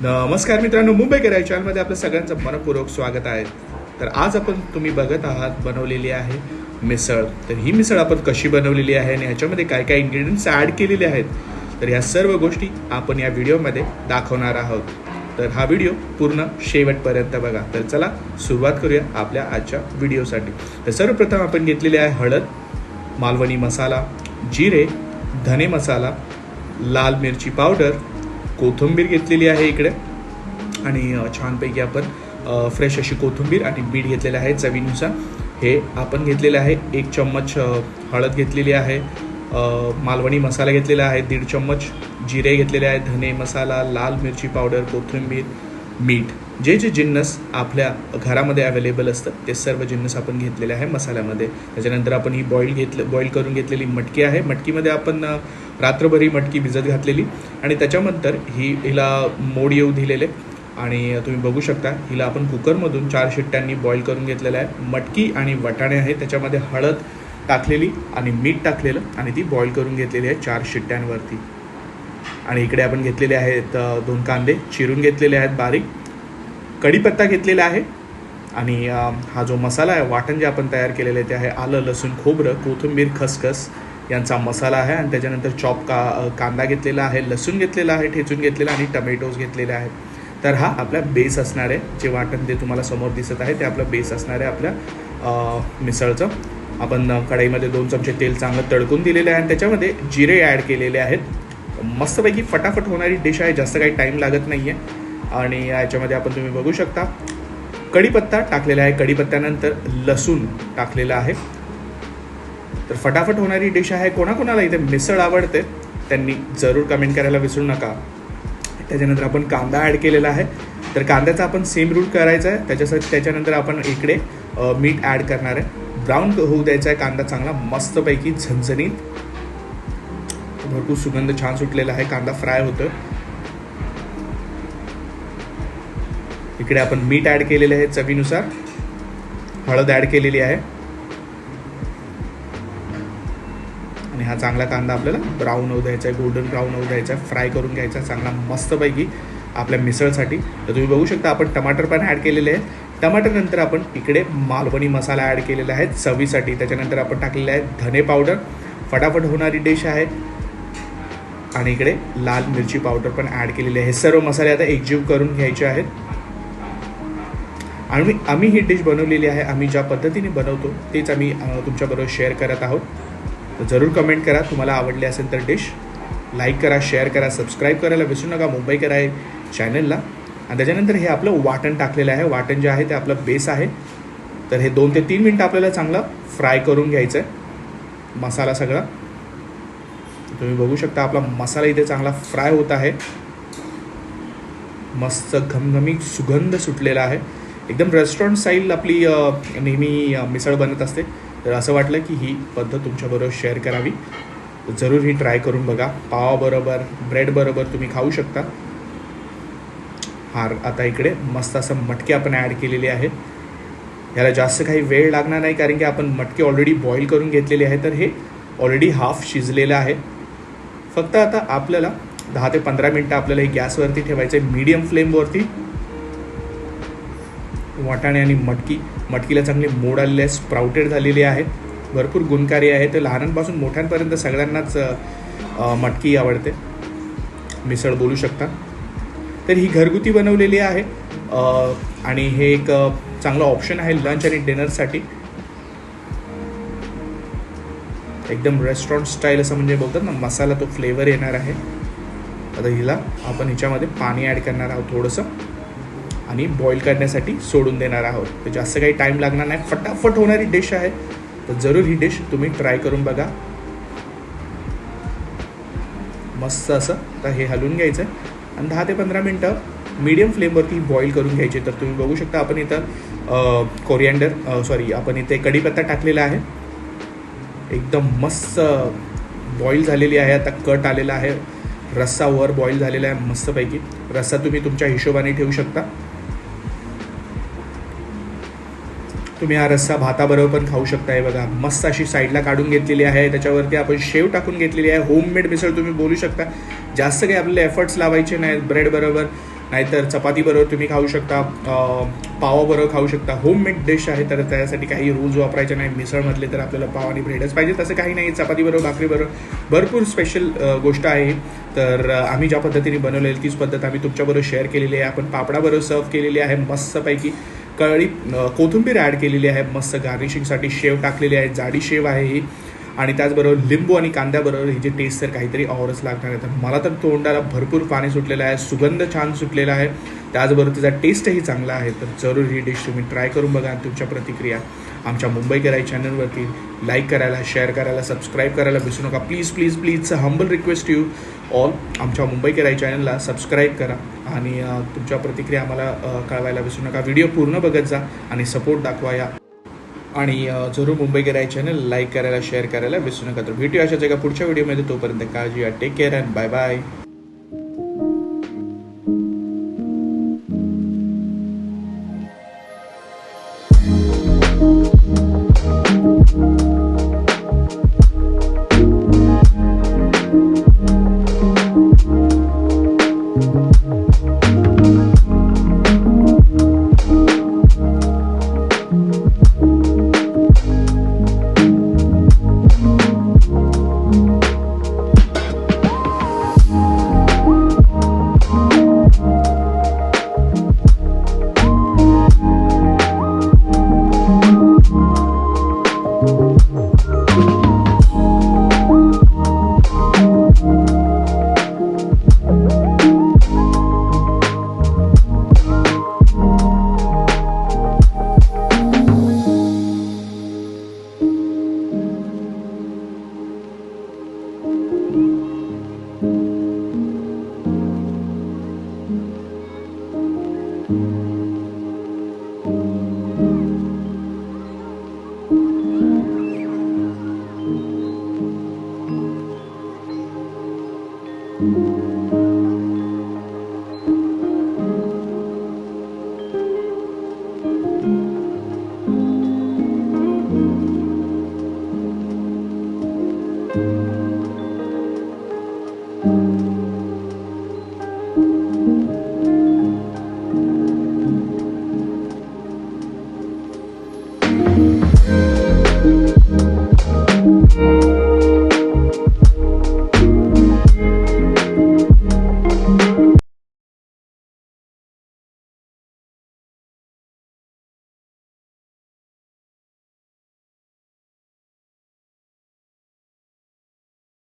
नमस्कार मित्रांनो, मुंबईकर या चॅनलमध्ये आपलं सगळ्यांचं मनपूर्वक स्वागत आहे. तर आज आपण तुम्ही बघत आहात बनवलेली आहे मिसळ. तर ही मिसळ आपण कशी बनवलेली आहे आणि ह्याच्यामध्ये काय काय इन्ग्रेडियंट्स ॲड केलेले आहेत, तर ह्या सर्व गोष्टी आपण या व्हिडिओमध्ये दाखवणार आहोत. तर हा व्हिडिओ पूर्ण शेवटपर्यंत बघा. तर चला सुरुवात करूया आपल्या आजच्या व्हिडिओसाठी. तर सर्वप्रथम आपण घेतलेली आहे हळद, मालवणी मसाला, जिरे, धने मसाला, लाल मिरची पावडर, कोथिंबीर घेतलेली आहे इकडे आणि छानपैकी आपण फ्रेश अशी कोथिंबीर आणि मीठ घेतलेलं आहे चवीनुसार. हे आपण घेतलेलं आहे 1 चम्मच हळद घेतलेली आहे, मालवणी मसाला घेतलेला आहे 1.5 चम्मच, जिरे घेतलेले आहे, धने मसाला, लाल मिरची पावडर, कोथिंबीर, मीठ. जे जे जिन्नस आपल्या घरामध्ये अवेलेबल असतं ते सर्व जिन्नस आपण घेतलेले आहे मसाल्यामध्ये. त्याच्यानंतर आपण ही बॉईल करून घेतलेली मटकी आहे. मटकीमध्ये आपण रात्रभर ही मटकी भिजत घातलेली आणि त्याच्यानंतर हिला मोड येऊ दिलेले आणि तुम्ही बघू शकता हिला आपण कुकरमधून 4 शिट्ट्यांनी बॉईल करून घेतलेलं आहे. मटकी आणि वाटाणे आहे, त्याच्यामध्ये हळद टाकलेली आणि मीठ टाकलेलं आणि ती बॉईल करून घेतलेली आहे 4 शिट्ट्यांवरती. आणि इकडे आपण घेतलेले आहेत 2 कांदे चिरून घेतलेले आहेत बारीक, कढीपत्ता घेतलेला आहे आणि हा जो मसाला आहे, वाटण जे आपण तयार केलेलं आहे ते आहे आलं, लसूण, खोबरं, कोथिंबीर, खसखस यांचा मसाला आहे. आणि त्याच्यानंतर कांदा घेतलेला आहे, लसूण घेतलेला आहे ठेचून घेतलेला आणि टमॅटोज घेतलेले आहेत. तर हा आपला बेस असणार आहे. जे वाटण जे तुम्हाला समोर दिसत आहे ते आपलं बेस असणार आहे आपल्या मिसळचं. आपण कढईमध्ये 2 चमचे तेल चांगलं तडकून दिलेलं आहे आणि त्याच्यामध्ये जिरे ॲड केलेले आहेत. मस्तपैकी फटाफट होणारी डिश आहे, जास्त काही टाईम लागत नाही आहे. आणि याच्यामध्ये आपण तुम्ही बघू शकता कढीपत्ता टाकलेला आहे, कढीपत्त्यानंतर लसूण टाकलेला आहे. तर फटाफट होणारी डिश आहे. कोणाकोणाला इथे मिसळ आवडते त्यांनी जरूर कमेंट करायला विसरू नका. त्याच्यानंतर आपण कांदा ॲड केलेला आहे. तर कांद्याचा आपण सेम रूट करायचा आहे. त्याच्यानंतर आपण इकडे मीठ ॲड करणार आहे. ब्राऊन होऊ द्यायचा आहे कांदा चांगला मस्तपैकी झणझणीत. भरपूर सुगंध छान सुटलेला आहे, कांदा फ्राय होतोय. इकडे आपण मीठ ॲड केलेले आहे चवीनुसार, हळद ॲड केलेली आहे आणि हा चांगला कांदा आपल्याला ब्राऊन होऊ द्यायचा आहे, गोल्डन ब्राऊन होऊ द्यायचा आहे, फ्राय करून घ्यायचा चांगला मस्तपैकी आपल्या मिसळसाठी. तर तुम्ही बघू शकता आपण टमाटर पण ॲड केलेले आहे. टमाटर नंतर आपण इकडे मालवणी मसाला ॲड केलेला आहे चवीसाठी. त्याच्यानंतर आपण टाकलेले आहे धने पावडर, फटाफट होणारी डिश आहे. आणि इकडे लाल मिरची पावडर पण ॲड केलेली आहे. हे सर्व मसाले आता एकजीव करून घ्यायचे आहेत. आणि आम्ही ही डिश बनवलेली आहे, आम्ही ज्या पद्धतीने बनवतो तेच आम्ही तुमच्याबरोबर शेअर करत आहोत. तर जरूर कमेंट करा तुम्हाला आवडली असेल तर डिश. लाईक करा, शेअर करा, सबस्क्राईब करायला विसरू नका मुंबईकर आहे चॅनलला. आणि त्याच्यानंतर हे आपलं वाटण टाकलेलं आहे. वाटण जे आहे ते आपलं बेस आहे. तर हे 2 ते 3 मिनटं आपल्याला चांगलं फ्राय करून घ्यायचं आहे मसाला सगळा. तुम्ही बघू शकता आपला मसाला इथे चांगला फ्राय होत आहे. मस्त घमघमीत सुगंध सुटलेला आहे. एकदम रेस्टॉरंट स्टाईल आपली नेहमी मिसळ बनत असते. तर असं वाटलं की ही पद्धत तुमच्याबरोबर शेअर करावी. जरूर ही ट्राय करून बघा. पावाबरोबर, ब्रेडबरोबर तुम्ही खाऊ शकता. आता इकडे मस्त असं मटकी आपण ॲड केलेली आहे. ह्याला जास्त काही वेळ लागणार नाही कारण की आपण मटकी ऑलरेडी बॉईल करून घेतलेली आहे. तर हे ऑलरेडी हाफ शिजलेलं आहे. फक्त आता आपल्याला 10 ते 15 मिनटं आपल्याला हे गॅसवरती ठेवायचं आहे मीडियम फ्लेमवरती. वाटाणे आणि मटकीला चांगली मोड आलेली आहे, स्प्राउटेड झालेली आहे, भरपूर गुणकारी आहे. तर लहानांपासून मोठ्यांपर्यंत सगळ्यांनाच मटकी आवडते, मिसळ बोलू शकता. तर ही घरगुती बनवलेली आहे आणि हे एक चांगलं ऑप्शन आहे लंच आणि डिनरसाठी. एकदम रेस्टॉरंट स्टाईल असं म्हणजे बोलतात ना, मसाला तो फ्लेवर येणार आहे. आता हिला आपण ह्याच्यामध्ये पाणी ॲड करणार आहोत थोडंसं आणि बॉईल करण्यासाठी सोडून देणार आहोत. तर जास्त काही टाईम लागणार नाही, फटाफट होणारी डिश आहे. तर जरूर ही डिश तुम्ही ट्राय करून बघा. मस्त असं तर हे हलवून घ्यायचं आहे आणि 10 ते 15 मिनटं मीडियम फ्लेमवरती बॉईल करून घ्यायचे. तर तुम्ही बघू शकता आपण इथं आपण इथे कढीपत्ता टाकलेला आहे. एकदम मस्त बॉईल झालेली आहे. आता कट आलेला आहे, रस्सा वर बॉईल झालेला आहे मस्तपैकी. रस्सा तुम्ही तुमच्या हिशोबाने ठेवू शकता. तुम्ही हा रस्सा भाताबरोबर पण खाऊ शकता. हे बघा मस्त अशी साईडला काढून घेतलेली आहे. त्याच्यावरती आपण शेव टाकून घेतलेली आहे. होममेड मिसळ तुम्ही बोलू शकता. जास्त काही आपल्याला एफर्ट्स लावायचे नाहीत. ब्रेड बरोबर नाहीतर चपातीबरोबर तुम्ही खाऊ शकता, पावाबरोबर खाऊ शकता. होममेड डिश आहे, तर त्यासाठी काही रूल्स वापरायचे नाही. मिसळमधले तर आपल्याला पाव आणि ब्रेडच पाहिजे, तसं काही नाही. चपातीबरोबर भाकरीबरोबर भरपूर स्पेशल गोष्ट आहे. तर आम्ही ज्या पद्धतीने बनवलेली तीच पद्धत आम्ही तुमच्याबरोबर शेअर केलेली आहे. आपण पापडाबरोबर सर्व केलेली आहे. मस्तपैकी कोथिंबीर ॲड केलेली आहे. मस्त गार्निशिंगसाठी शेव टाकलेली आहे, जाडी शेव आहे ही. आणि त्याचबरोबर लिंबू आणि कांद्याबरोबर ही जी टेस्ट तर काहीतरी आवरच लागणार आहे. तर मला तर तोंडाला भरपूर पाणी सुटलेलं आहे, सुगंध छान सुटलेला आहे, त्याचबरोबर त्याचा टेस्टही चांगला आहे. तर जरूर ही डिश तुम्ही ट्राय करून बघा. आणि तुमच्या प्रतिक्रिया आमच्या मुंबई कराई चॅनलवरती लाईक करायला, शेअर करायला, सबस्क्राईब करायला विसरू नका. Please please please humble request you all, आमच्या मुंबई कराई चॅनलला सबस्क्राईब करा आणि तुमच्या प्रतिक्रिया आम्हाला कळवायला विसरू नका. व्हिडिओ पूर्ण बघत जा आणि सपोर्ट दाखवा या. आणि जरूर मुंबई कराई चॅनल लाईक करायला, शेअर करायला विसरू नका. तर भेटूया अशाच एका पुढच्या व्हिडिओमध्ये. तोपर्यंत काळजी घ्या. Take care and bye bye.